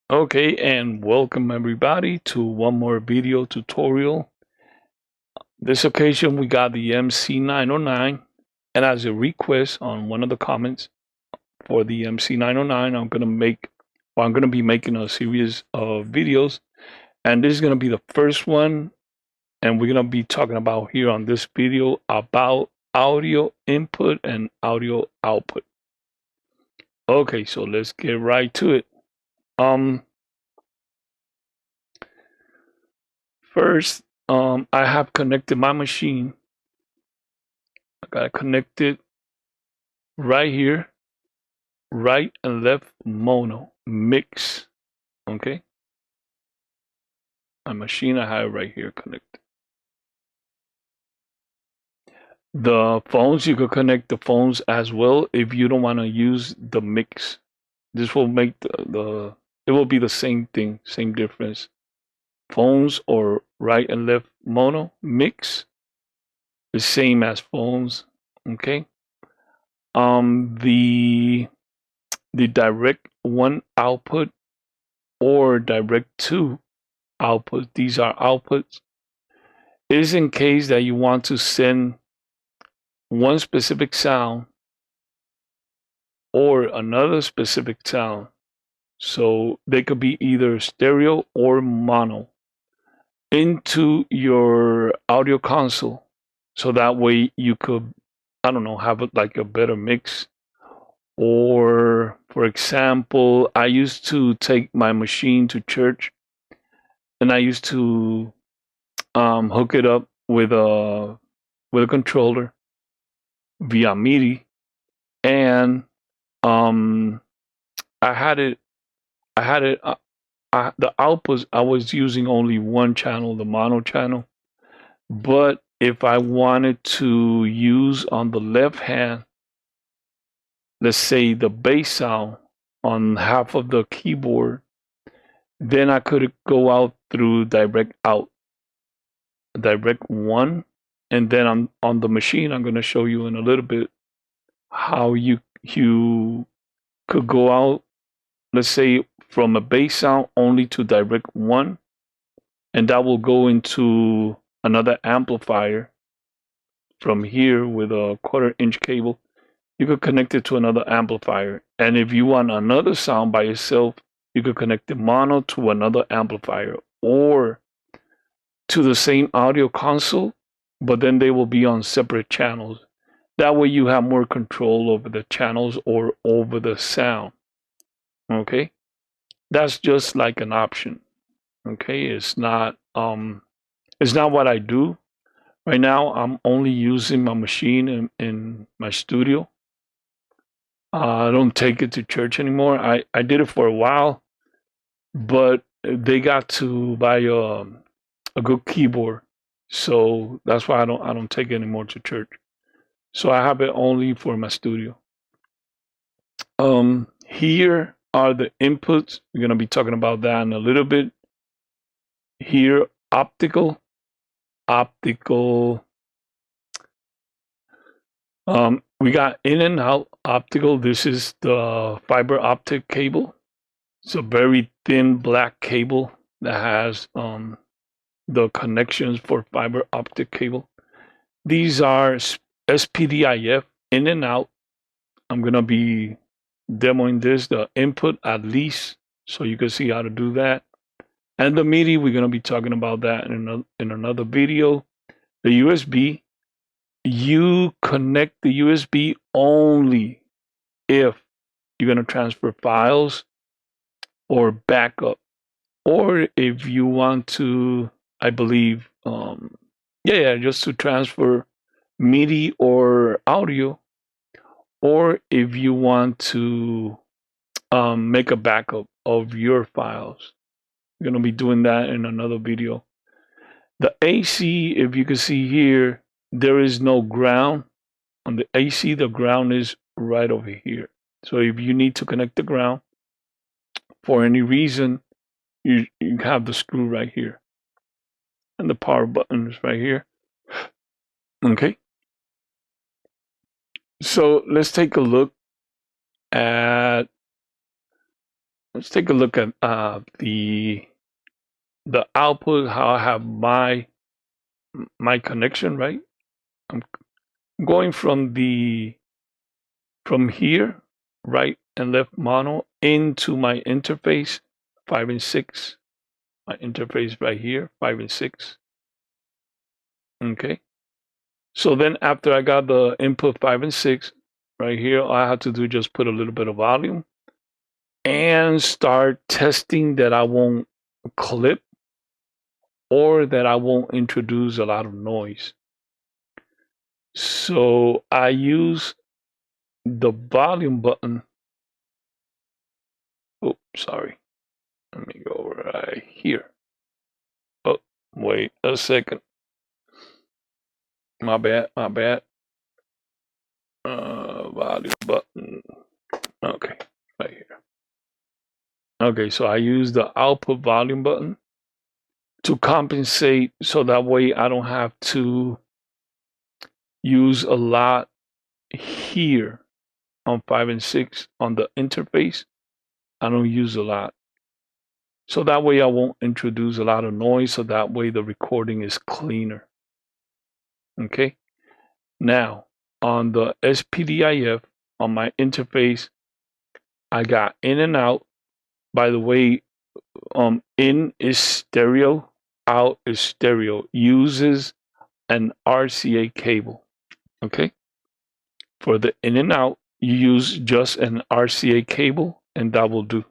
Okay, and welcome everybody to one more video tutorial. This occasion we got the MC-909, and as a request on one of the comments for the MC-909, I'm gonna be making a series of videos, and this is gonna be the first one, and we're gonna be talking about here on this video about audio input and audio output. Okay, so let's get right to it. First, I have connected my machine. I got it connected right here, right and left mono mix. Okay, my machine I have right here connected. The phones, you could connect the phones as well if you don't want to use the mix. This will make it will be the same thing, same difference. Phones or right and left mono mix, the same as phones. Okay. The direct one output or direct two output, these are outputs, is in case that you want to send one specific sound or another specific sound. So they could be either stereo or mono into your audio console. So that way you could, I don't know, have it like a better mix. Or, for example, I used to take my machine to church and I used to hook it up with a controller via MIDI, and um, I had it. The outputs I was using only one channel, the mono channel. But if I wanted to use on the left hand, let's say the bass sound on half of the keyboard, then I could go out through direct out, direct one, and then on the machine, I'm going to show you in a little bit how you could go out, let's say from a bass sound only to direct one, and that will go into another amplifier from here with a 1/4-inch cable. You could connect it to another amplifier, and if you want another sound by itself, you could connect the mono to another amplifier or to the same audio console, but then they will be on separate channels. That way you have more control over the channels or over the sound. Okay, that's just like an option. Okay, it's not what I do right now. I'm only using my machine in my studio. I don't take it to church anymore. I did it for a while, but they got to buy a good keyboard, so that's why I don't take it anymore to church. So I have it only for my studio. Here are the inputs. We're gonna be talking about that in a little bit. Here, optical. We got in and out optical. This is the fiber optic cable. It's a very thin black cable that has the connections for fiber optic cable. These are spdif in and out. I'm gonna be demoing this, the input at least, so you can see how to do that. And the MIDI, we're gonna be talking about that in another video. The USB, you connect the USB only if you're gonna transfer files or backup, or if you want to, I believe, just to transfer MIDI or audio, or if you want to make a backup of your files. We're going to be doing that in another video. The AC, if you can see here, there is no ground. On the AC, the ground is right over here. So if you need to connect the ground for any reason, you have the screw right here. And the power button is right here. Okay. So let's take a look at let's take a look at the output, how I have my connection, right? I'm going from here, right and left mono, into my interface 5 and 6. My interface right here, 5 and 6. Okay. So then after I got the input 5 and 6, right here, all I have to do is just put a little bit of volume and start testing that I won't clip or that I won't introduce a lot of noise. So I use the volume button. Oh, sorry. Let me go right here. Oh, wait a second. My bad. Volume button. Okay, right here. Okay, so I use the output volume button to compensate, so that way I don't have to use a lot here on 5 and 6 on the interface. I don't use a lot. So that way I won't introduce a lot of noise, so that way the recording is cleaner. Okay. Now on the spdif on my interface, I got in and out. By the way, in is stereo, out is stereo. Uses an RCA cable. Okay. For the in and out, you use just an RCA cable, and that will do.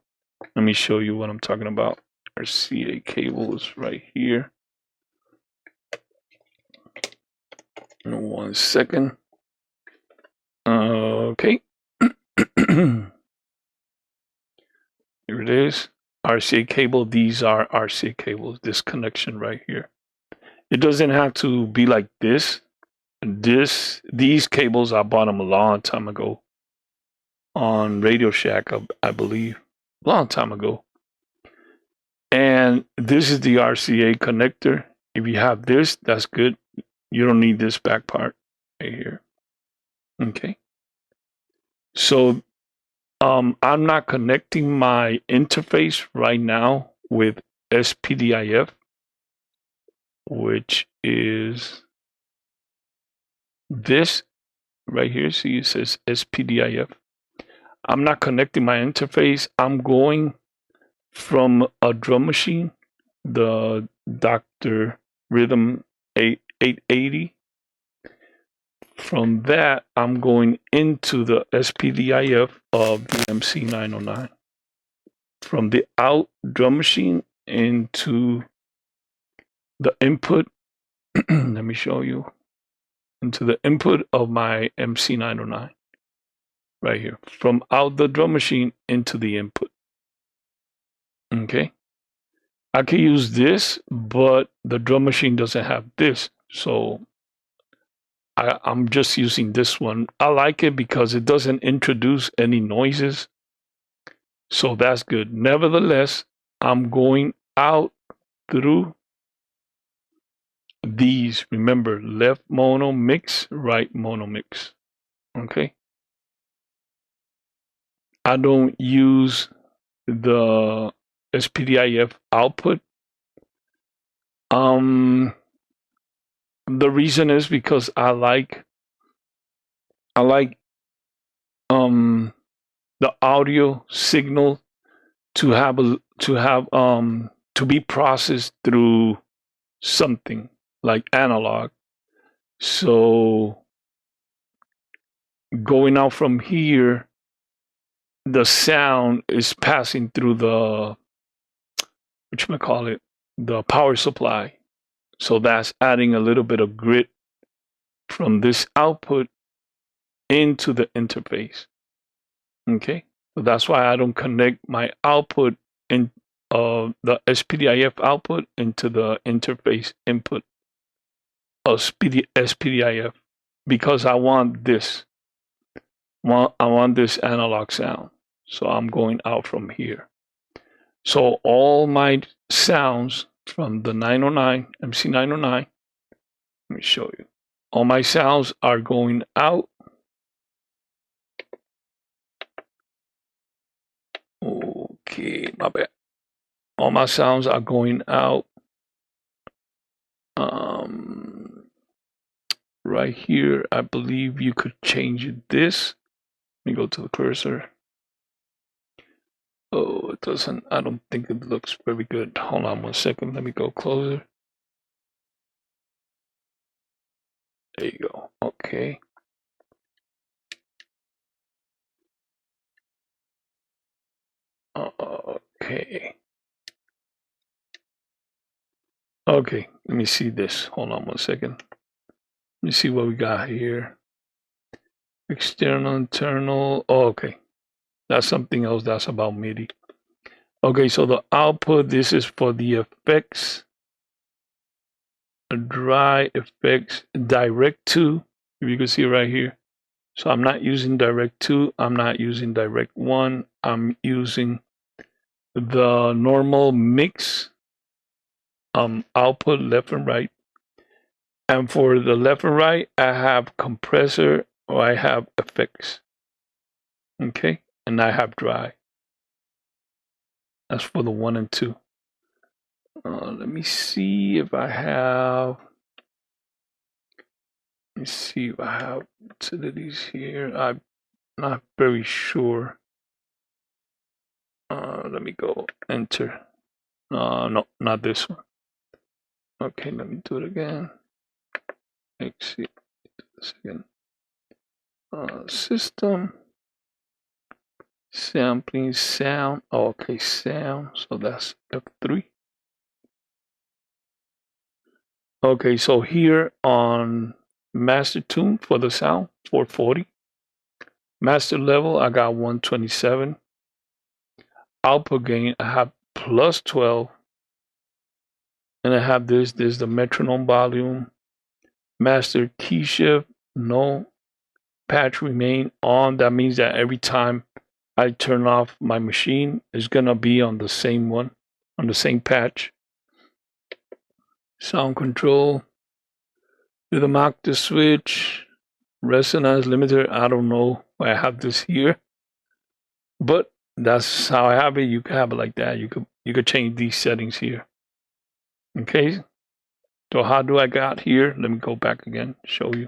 Let me show you what I'm talking about. RCA cable is right here. 1 second. Okay. Here it is. RCA cable. These are RCA cables. This connection right here. It doesn't have to be like this. These cables, I bought them a long time ago on Radio Shack, I believe, long time ago. And this is the RCA connector. If you have this, that's good. You don't need this back part right here. Okay. So I'm not connecting my interface right now with spdif, which is this right here. See, it says spdif. I'm not connecting my interface. I'm going from a drum machine, the Dr.Rhythm DR-880. From that, I'm going into the spdif of the MC-909. From the out drum machine into the input, let me show you, into the input of my MC-909. Right here. From out the drum machine into the input. Okay. I can use this, but the drum machine doesn't have this. So I'm just using this one. I like it because it doesn't introduce any noises. So that's good. Nevertheless, I'm going out through these. Remember, left mono mix, right mono mix. Okay. I don't use the spdif output. The reason is because I like the audio signal to be processed through something like analog. So going out from here, the sound is passing through the the power supply. So that's adding a little bit of grit from this output into the interface. Okay, so that's why I don't connect my output in the spdif output into the interface input of spdif, because I want this. I want this analog sound. So I'm going out from here. So all my sounds from the 909, MC-909, let me show you. All my sounds are going out. Okay, my bad. All my sounds are going out. Right here, I believe you could change this. Let me go to the cursor. Oh, it doesn't. I don't think it looks very good. Hold on 1 second. Let me go closer. There you go. Okay. Okay. Okay. Let me see this. Hold on 1 second. Let me see what we got here. External, internal. Oh, okay. That's something else. That's about MIDI. Okay, so the output, this is for the effects. Dry effects, direct to, if you can see right here. So I'm not using direct 2, I'm not using direct 1, I'm using the normal mix output left and right. And for the left and right, I have compressor or I have effects. Okay, and I have dry. That's for the 1 and 2. Let me see if I have. Let me see if I have utilities here. I'm not very sure. Let me go enter. No, not this one. Okay, let me do it again. Exit this again. System sampling sound. Oh, okay, sound. So that's F3. Okay, so here on master tune for the sound 440. Master level I got 127. Output gain I have plus 12. And I have this is the metronome volume. Master key shift, no. Patch remain on. That means that every time I turn off my machine, it's gonna be on the same one, on the same patch. Sound control, rhythm octave switch, resonance limiter. I don't know why I have this here, but that's how I have it. You can have it like that. You could change these settings here. Okay. So how do I got here? Let me go back again, show you.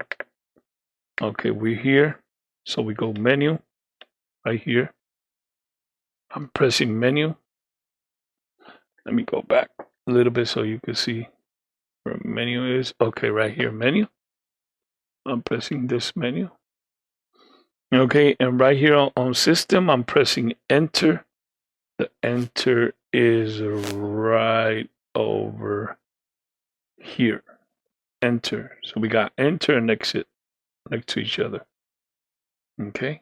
Okay, we're here. So we go menu right here. I'm pressing menu. Let me go back a little bit so you can see where menu is. Okay, right here, menu. I'm pressing this menu. Okay, and right here on system, I'm pressing enter. The enter is right over here. Enter. So we got enter and exit next to each other. Okay.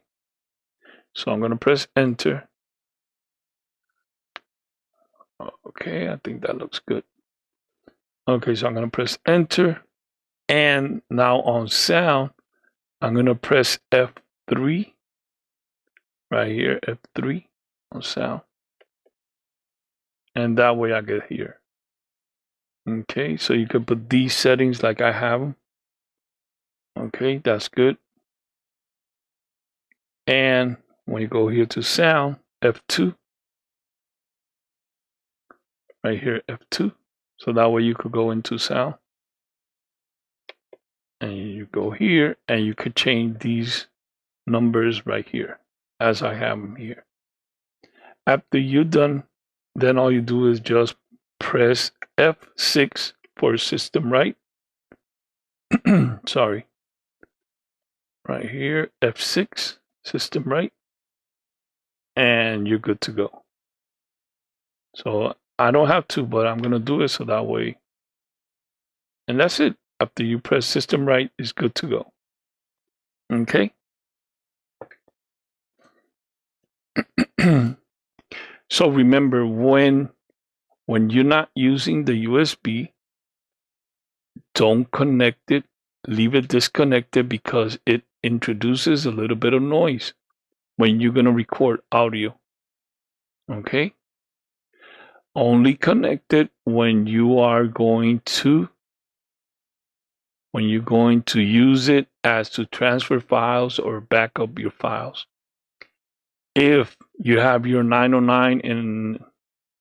So I'm going to press enter. Okay, I think that looks good. Okay, so I'm going to press enter. And now on sound, I'm going to press F3. Right here, F3 on sound. And that way I get here. Okay, so you can put these settings like I have them. Okay, that's good. And when you go here to sound, F2. Right here, F2. So that way you could go into sound. And you go here and you could change these numbers right here as I have them here. After you're done, then all you do is just press F6 for system right. Sorry. Right here, F6, system right. And you're good to go. So I don't have to, but I'm going to do it so that way. And that's it. After you press system right, it's good to go. Okay. So remember, when you're not using the USB, don't connect it. Leave it disconnected because it introduces a little bit of noise when you're going to record audio. Okay. Only connect it when you're going to use it as to transfer files or back up your files. if you have your 909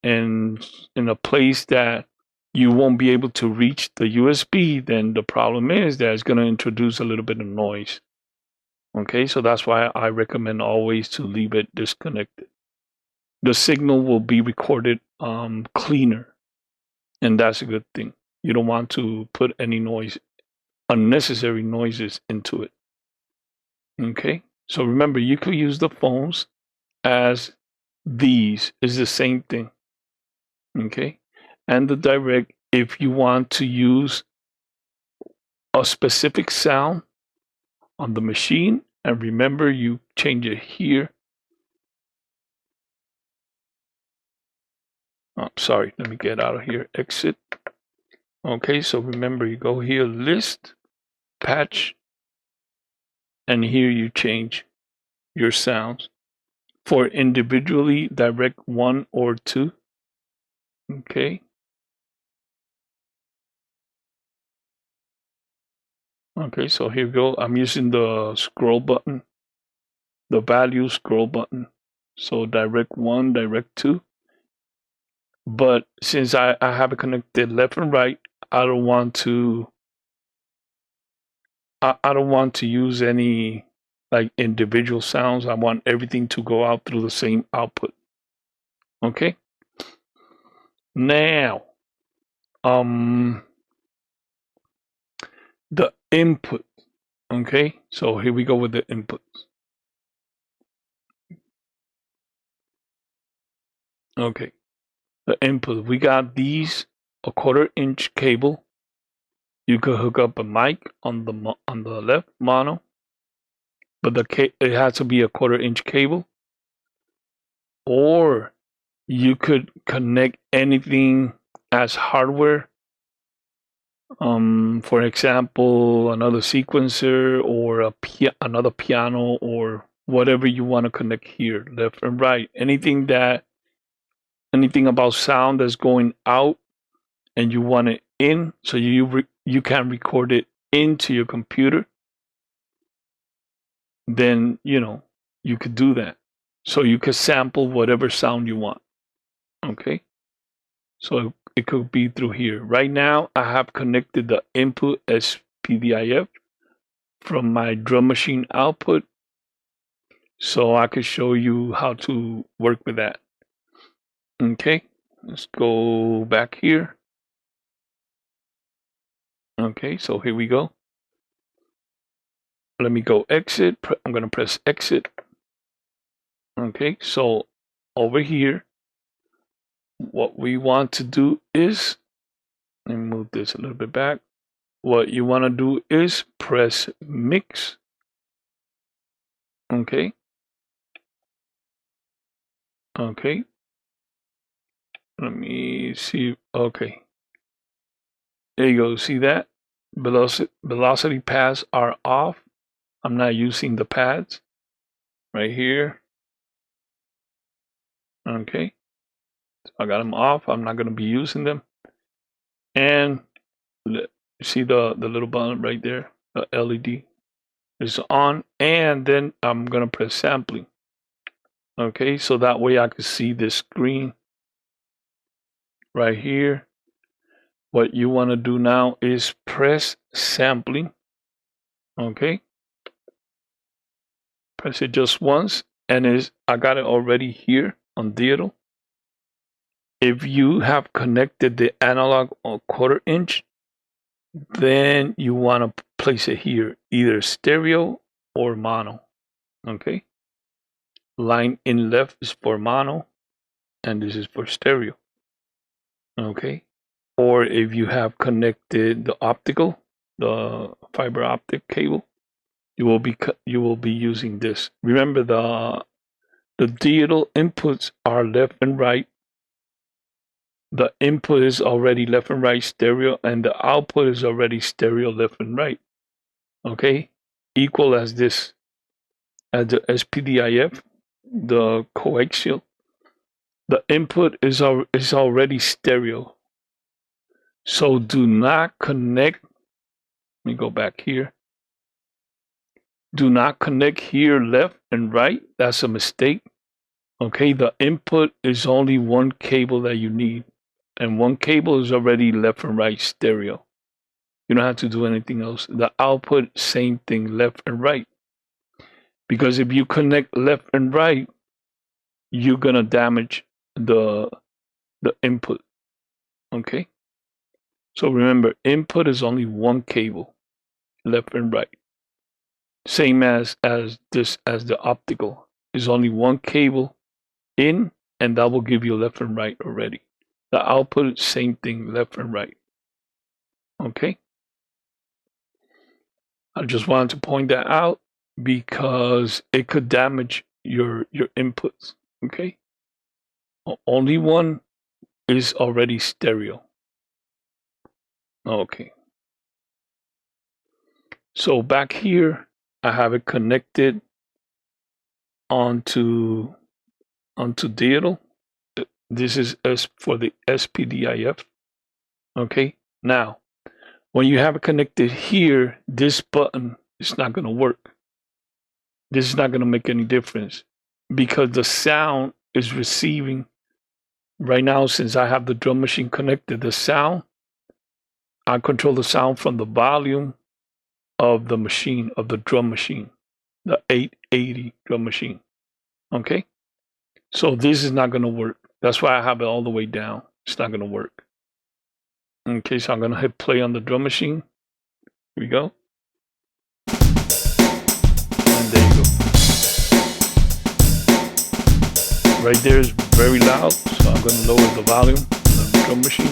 in a place that you won't be able to reach the USB, then the problem is that it's going to introduce a little bit of noise. Okay, so that's why I recommend always to leave it disconnected. The signal will be recorded cleaner, and that's a good thing. You don't want to put any noise, unnecessary noises into it. Okay, so remember, you could use the phones as these is the same thing. Okay, and the direct, if you want to use a specific sound on the machine, and remember, you change it here. Oh, sorry, let me get out of here. Exit. Okay, so remember, you go here, list, patch, and here you change your sounds for individually direct 1 or 2. Okay. Okay, so here we go. I'm using the scroll button, the value scroll button. So direct 1, direct 2. But since I have it connected left and right, I don't want to use any like individual sounds. I want everything to go out through the same output. Okay. Now, the input. Okay, so here we go with the inputs. Okay, the input. We got these, a 1/4-inch cable. You could hook up a mic on the left mono, but it has to be a 1/4-inch cable. Or you could connect anything as hardware. For example, another sequencer or another piano or whatever you want to connect here, left and right. Anything about sound that's going out and you want it in, so you can record it into your computer, then you could do that. So you could sample whatever sound you want. Okay, so it could be through here. Right now, I have connected the input spdif from my drum machine output, so I could show you how to work with that. Okay, let's go back here. Okay, so here we go. Let me go exit. I'm going to press exit. Okay, so over here, what we want to do is, let me move this a little bit back. What you want to do is press mix. Okay. Okay. Let me see. Okay. There you go. See that? Velocity pads are off. I'm not using the pads right here. Okay. So I got them off. I'm not going to be using them. And see the little button right there, the LED is on, and then I'm going to press sampling. Okay, so that way I can see this screen right here. What you want to do now is press sampling. Okay, press it just once, and I got it already here on digital. If you have connected the analog or 1/4-inch, then you want to place it here, either stereo or mono. Okay, line in left is for mono, and this is for stereo. Okay, or if you have connected the fiber optic cable, you will be using this. Remember, the digital inputs are left and right. The input is already left and right stereo, and the output is already stereo left and right. Okay, equal as this, as the spdif, the coaxial. The input is already stereo. So do not connect. Let me go back here. Do not connect here left and right. That's a mistake. Okay, the input is only one cable that you need, and one cable is already left and right stereo. You don't have to do anything else. The output, same thing, left and right. Because if you connect left and right, you're gonna damage the input. Okay? So remember, input is only one cable, left and right. Same as the optical. Is only one cable in, and that will give you left and right already. The output, same thing, left and right. Okay? I just wanted to point that out because it could damage your inputs. Okay? Only one is already stereo. Okay. So back here, I have it connected onto digital. This is for the spdif. Okay. Now, when you have it connected here, this button is not going to work. This is not going to make any difference because the sound is receiving right now. Since I have the drum machine connected, the sound, I control the sound from the volume of the machine, of the drum machine, the 880 drum machine. Okay. So this is not going to work. That's why I have it all the way down. It's not going to work. Okay, so I'm going to hit play on the drum machine. Here we go. And there you go. Right there is very loud, so I'm going to lower the volume on the drum machine.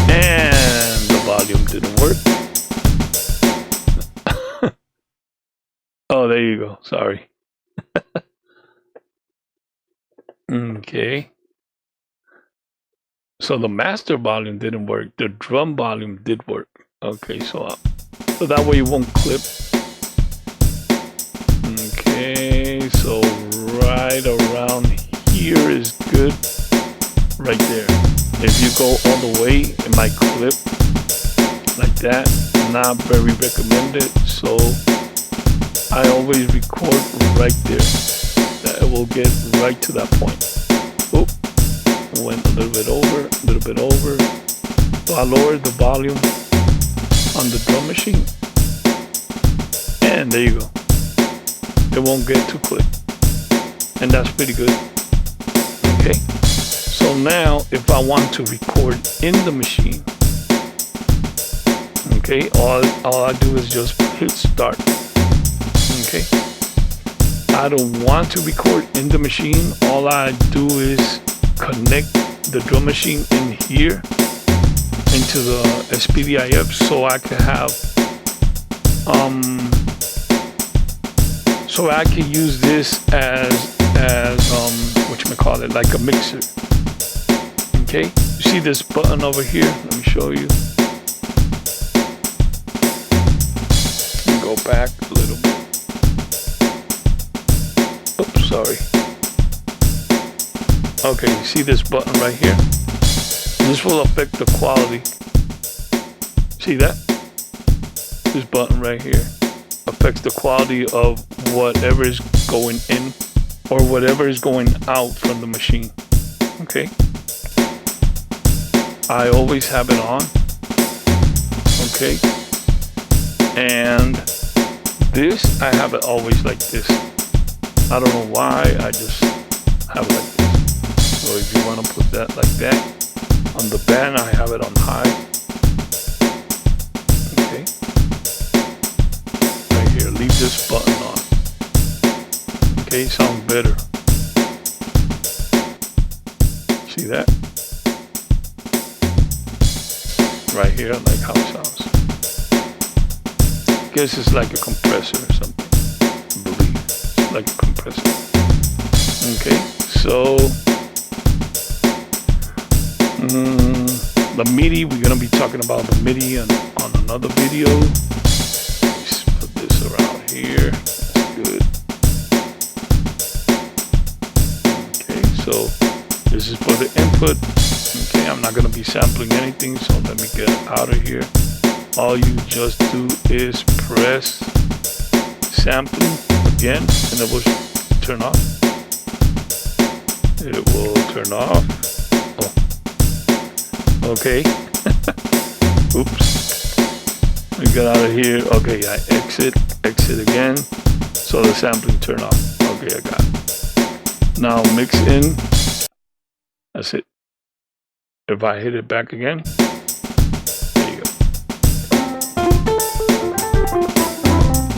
And the volume didn't work. Oh, there you go. Sorry. Okay. So the master volume didn't work. The drum volume did work. Okay, so that way it won't clip. Okay, so right around here is good. Right there. If you go all the way, it might clip like that. Not very recommended. So I always record right there. That it will get right to that point. Oh, went a little bit over, a little bit over. So I lowered the volume on the drum machine. And there you go. It won't get too quick. And that's pretty good. Okay. So now if I want to record in the machine, okay, all I do is just hit start. Okay. I don't want to record in the machine. All I do is connect the drum machine in here into the spdif so I can have so I can use this as whatchamacallit, like a mixer. Okay, you see this button over here? Let me show you. Go back a little bit. Oops, sorry. Okay, you see this button right here? This will affect the quality. See that? This button right here affects the quality of whatever is going in or whatever is going out from the machine. Okay. I always have it on. Okay. And this, I have it always like this. I don't know why, I just have it like this. So if you want to put that like that, on the band I have it on high. Okay. Right here, leave this button on. Okay, sounds better. See that? Right here, I like how it sounds. Guess it's like a compressor or something. I believe it's like a compressor. Okay, so the MIDI, we're gonna be talking about the MIDI on another video. Let's put this around here. That's good. Okay, so this is for the input. Okay, I'm not gonna be sampling anything, so let me get out of here. All you just do is press sampling again, and it will turn off. it will turn off. Oh. Okay. Oops. I got out of here. Okay, I exit again. So the sampling turn off. Okay, I got it. Now mix in. That's it. If I hit it back again, there you go.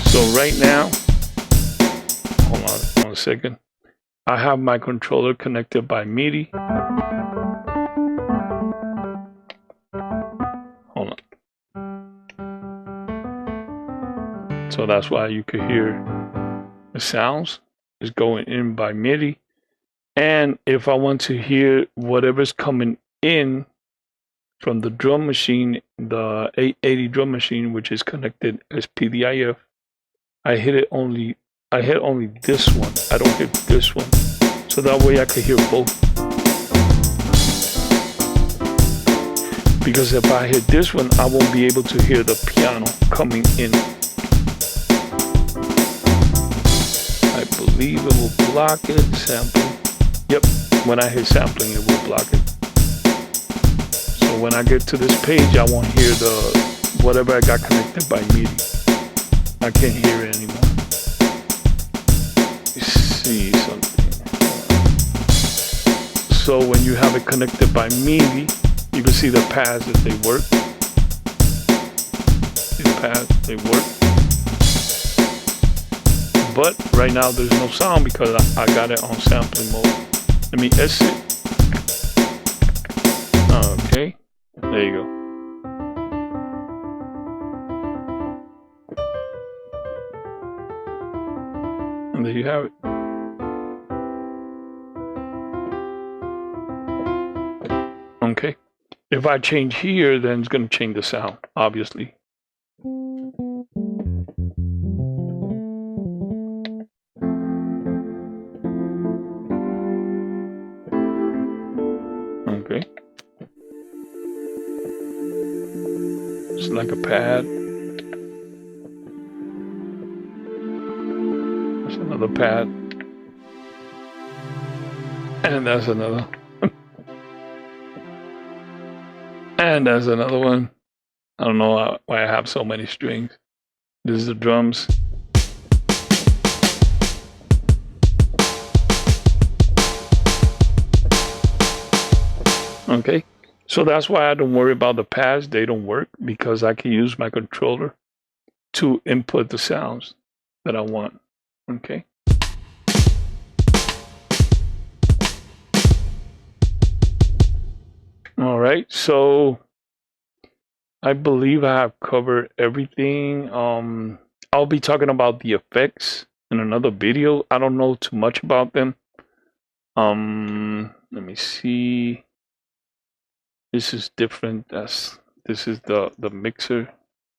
So right now, hold on 1 second. I have my controller connected by MIDI. Hold on. So that's why you could hear the sounds is going in by MIDI. And if I want to hear whatever's coming in from the drum machine, the 880 drum machine, which is connected as spdif, I hit only this one. I don't hit this one. So that way I can hear both. Because if I hit this one, I won't be able to hear the piano coming in. I believe it will block it. Sampling. Yep, when I hit sampling, it will block it. So when I get to this page, I won't hear the whatever I got connected by MIDI. I can't hear it anymore. Let's see something. So when you have it connected by MIDI, you can see the pads that they work. See the pads, they work. But right now there's no sound because I got it on sampling mode. Let me exit. Okay, there you go. And there you have it. Okay. If I change here, then it's going to change the sound, obviously. Okay. It's like a pad. That's another pad. And that's another. And that's another one. I don't know why I have so many strings. This is the drums. Okay, so that's why I don't worry about the pads. They don't work because I can use my controller to input the sounds that I want. Okay. All right, so I believe I have covered everything. I'll be talking about the effects in another video. I don't know too much about them. Let me see. This is different. This is the mixer.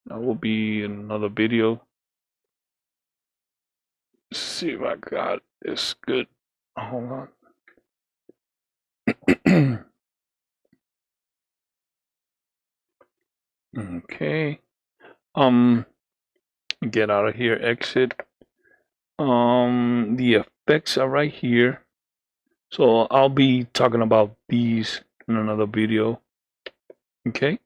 That will be in another video. Let's see if I got this good. Hold on. Okay. Get out of here, exit. The effects are right here. So I'll be talking about these in another video. Okay.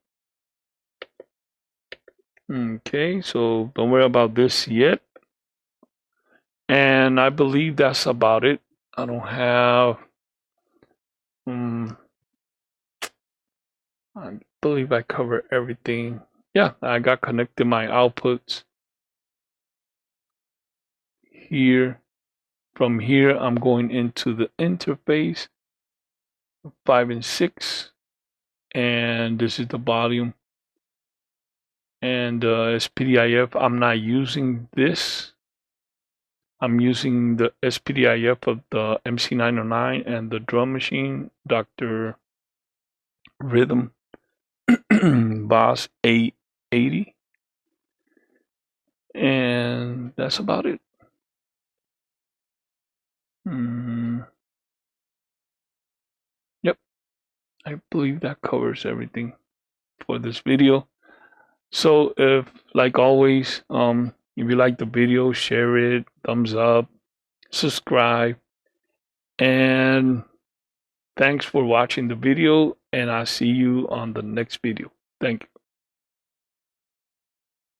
Okay, so don't worry about this yet. And I believe that's about it. I don't have I believe I covered everything. Yeah, I got connected my outputs here. From here, I'm going into the interface 5 and 6, and this is the volume. And spdif, I'm not using this. I'm using the spdif of the MC-909 and the drum machine, Dr.Rhythm BOSS 880. And that's about it. Yep, I believe that covers everything for this video. So if, like always, if you like the video, share it, thumbs up, subscribe, and Thanks for watching the video, and I'll see you on the next video. Thank you.